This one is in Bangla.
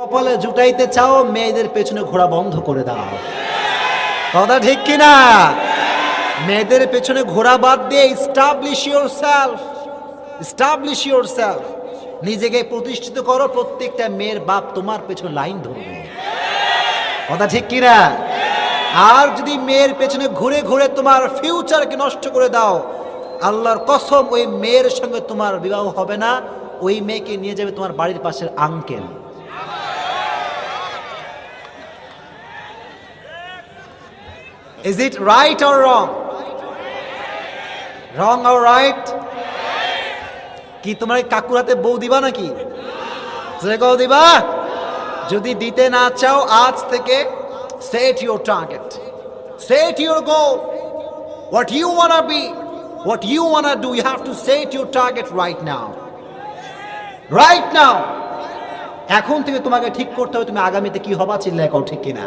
কপালে জুটাইতে চাও, মেয়েদের পেছনে ঘোরা বন্ধ করে দাও। কথা ঠিক কিনা? মেয়েদের পেছনে ঘোরা বাদ দিয়ে এস্টাবলিশ ইউরসেলফ, নিজেকে প্রতিষ্ঠিত করো। প্রত্যেকটা মেয়ের বাপ তোমার পেছনে লাইন ধরবে। কথা ঠিক কিনা? আর যদি মেয়ের পেছনে ঘুরে ঘুরে তোমার ফিউচারকে নষ্ট করে দাও, আল্লাহর কসম ওই মেয়ের সঙ্গে তোমার বিবাহ হবে না। ওই মেয়েকে নিয়ে যাবে তোমার বাড়ির পাশের uncle. Is it right or wrong? Wrong or right? কি তোমার কাকুর হাতে বউ দিবা নাকি? দিবা? যদি দিতে না চাও, আজ থেকে set your target, set your goal, what you wanna be, what you wanna do. You have to set your target right now. এখন থেকে তোমাকে ঠিক করতে হবে তুমি আগামীতে কি হবা। চিল্লায় কও ঠিক কিনা?